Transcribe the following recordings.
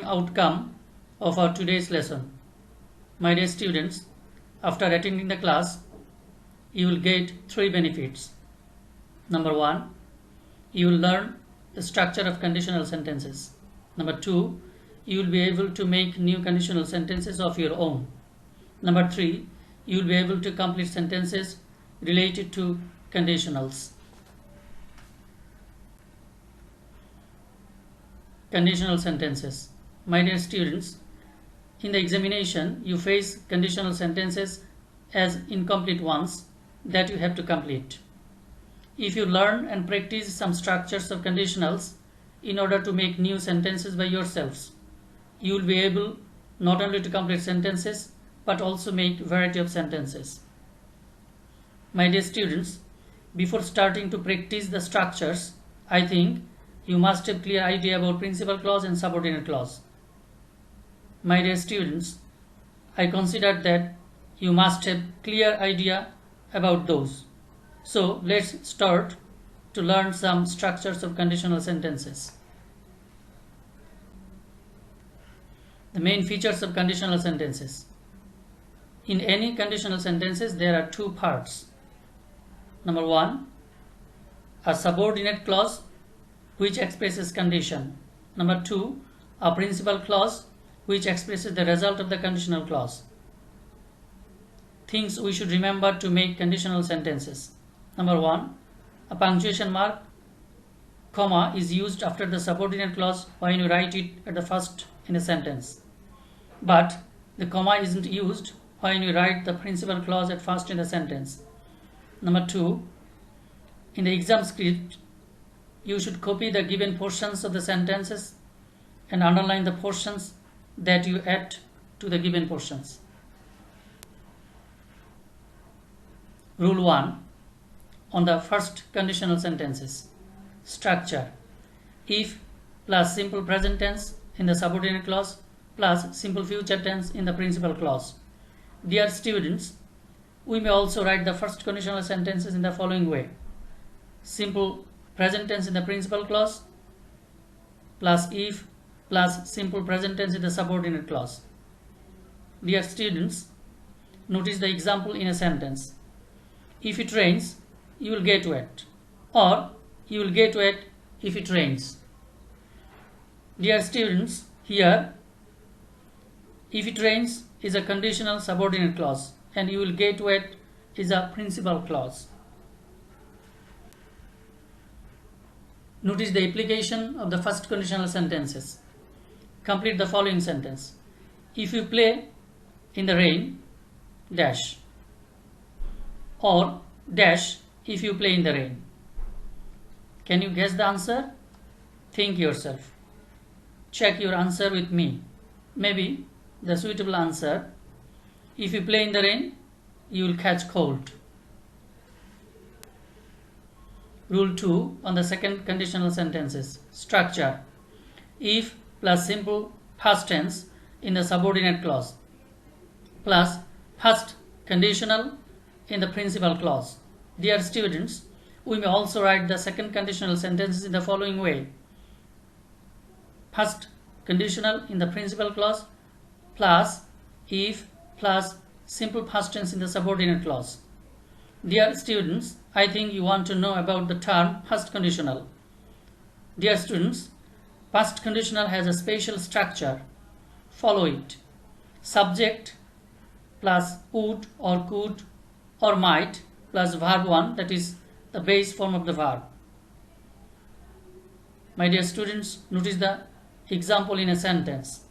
outcome of our today's lesson. My dear students, after attending the class, you will get 3 benefits. Number 1, you will learn the structure of conditional sentences. Number 2, you will be able to make new conditional sentences of your own. Number 3, you will be able to complete sentences related to conditionals. Conditional sentences. My dear students, in the examination, you face conditional sentences as incomplete ones that you have to complete. If you learn and practice some structures of conditionals in order to make new sentences by yourselves, you will be able not only to complete sentences but also make variety of sentences. My dear students, before starting to practice the structures, I think you must have clear idea about principal clause and subordinate clause. My dear students, I consider that you must have clear idea about those. So let's start to learn some structures of conditional sentences. The main features of conditional sentences. In any conditional sentences, there are 2 parts. Number 1, a subordinate clause which expresses condition. Number 2, a principal clause which expresses the result of the conditional clause. Things we should remember to make conditional sentences. Number 1, a punctuation mark, comma is used after the subordinate clause when you write it at the first in a sentence. But the comma isn't used when you write the principal clause at first in the sentence. Number 2, in the exam script, you should copy the given portions of the sentences and underline the portions that you add to the given portions. Rule 1 on the first conditional sentences. Structure: if plus simple present tense in the subordinate clause plus simple future tense in the principal clause. Dear students, we may also write the first conditional sentences in the following way: simple present tense in the principal clause plus if plus simple present tense in the subordinate clause. Dear students, notice the example in a sentence. If it rains, you will get wet, or you will get wet if it rains. Dear students, here if it rains is a conditional subordinate clause and you will get wet is a principal clause. Notice the application of the first conditional sentences. Complete the following sentence. If you play in the rain, dash, or dash if you play in the rain. Can you guess the answer? Think yourself. Check your answer with me. Maybe the suitable answer: if you play in the rain, you will catch cold. Rule 2 on the second conditional sentences. Structure: if plus simple past tense in the subordinate clause plus past conditional in the principal clause. Dear students, we may also write the second conditional sentences in the following way: past conditional in the principal clause plus if plus simple past tense in the subordinate clause. Dear students, I think you want to know about the term past conditional. Dear students, past conditional has a special structure. Follow it. Subject plus would or could or might plus verb 1, that is the base form of the verb. My dear students, notice the example in a sentence.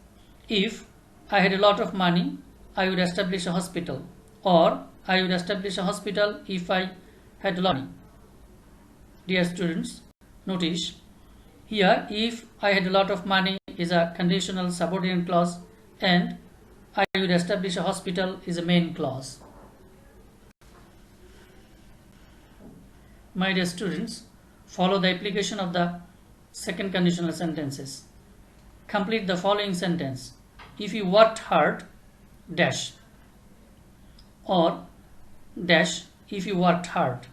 If I had a lot of money, I would establish a hospital, or I would establish a hospital if I had a lot of money. Dear students, notice here if I had a lot of money is a conditional subordinate clause and I would establish a hospital is a main clause. My dear students, follow the application of the second conditional sentences. Complete the following sentence. If you worked hard, dash, or dash if you worked hard.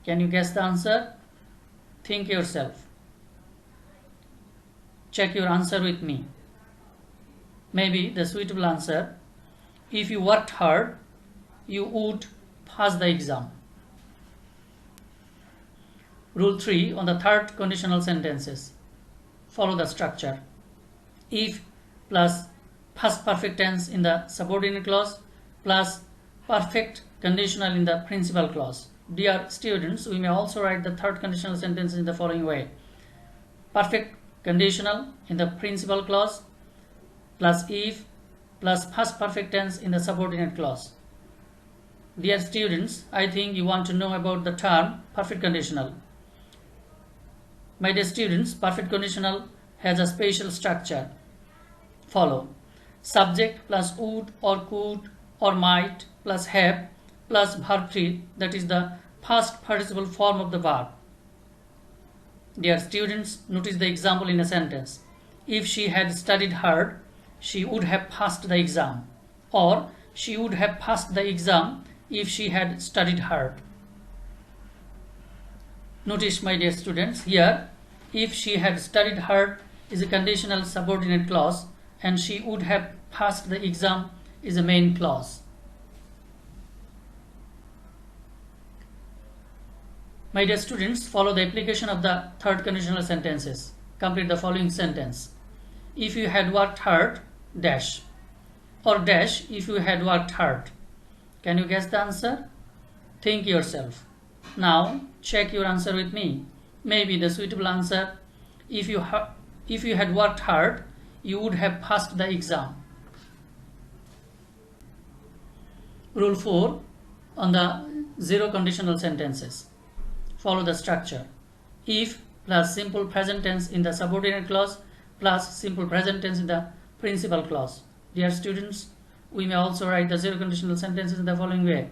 Can you guess the answer? Think yourself. check your answer with me. Maybe the suitable answer, if you worked hard, you would pass the exam. Rule 3 on the third conditional sentences. Follow the structure. If plus past perfect tense in the subordinate clause plus perfect conditional in the principal clause. Dear students, we may also write the third conditional sentence in the following way. Perfect conditional in the principal clause plus if plus past perfect tense in the subordinate clause. Dear students, I think you want to know about the term perfect conditional. My dear students, perfect conditional has a special structure. Follow. Subject plus would or could or might plus have plus verb 3, that is the past participle form of the verb. Dear students, notice the example in a sentence. If she had studied hard, she would have passed the exam. Or she would have passed the exam if she had studied hard. Notice, my dear students, here if she had studied hard is a conditional subordinate clause and she would have passed the exam is a main clause. My dear students, follow the application of the third conditional sentences. Complete the following sentence. If you had worked hard, dash. Or dash if you had worked hard. Can you guess the answer? Think yourself. Now check your answer with me. Maybe the suitable answer, if you had worked hard, you would have passed the exam. Rule 4 on the zero conditional sentences. Follow the structure. If plus simple present tense in the subordinate clause plus simple present tense in the principal clause. Dear students, we may also write the zero conditional sentences in the following way.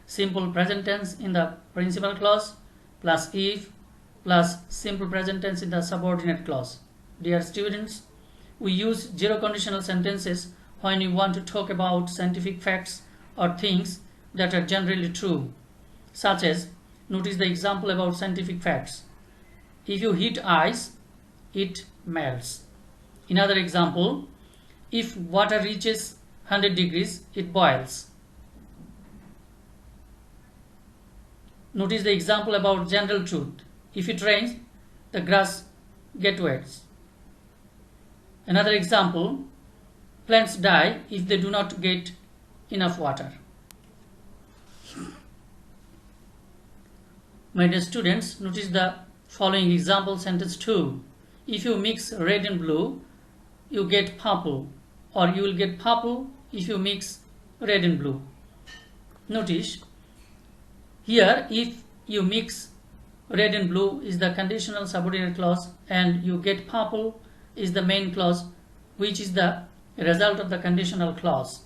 Simple present tense in the principal clause plus if plus simple present tense in the subordinate clause. Dear students, we use zero conditional sentences when we want to talk about scientific facts or things that are generally true, such as, notice the example about scientific facts. If you heat ice, it melts. Another example, if water reaches 100 degrees, it boils. Notice the example about general truth. If it rains, the grass gets wet. Another example, plants die if they do not get enough water. My dear students, notice the following example sentence 2. If you mix red and blue, you get purple, or you will get purple if you mix red and blue. Notice here, if you mix red and blue is the conditional subordinate clause and you get purple is the main clause, which is the result of the conditional clause.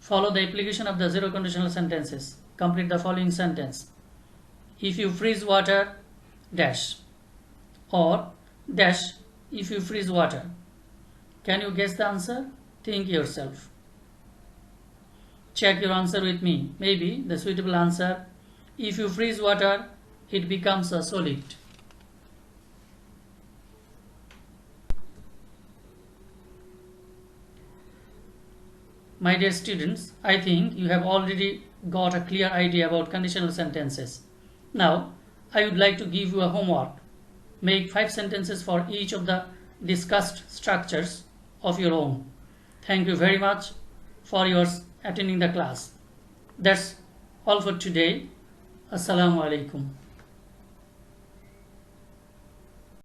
Follow the application of the zero conditional sentences. Complete the following sentence. If you freeze water, dash. Or dash if you freeze water. Can you guess the answer? Think yourself. Check your answer with me. Maybe the suitable answer, if you freeze water, it becomes a solid. My dear students, I think you have already got a clear idea about conditional sentences. Now, I would like to give you a homework. Make 5 sentences for each of the discussed structures of your own. Thank you very much for your attending the class. That's all for today. Assalamu alaikum.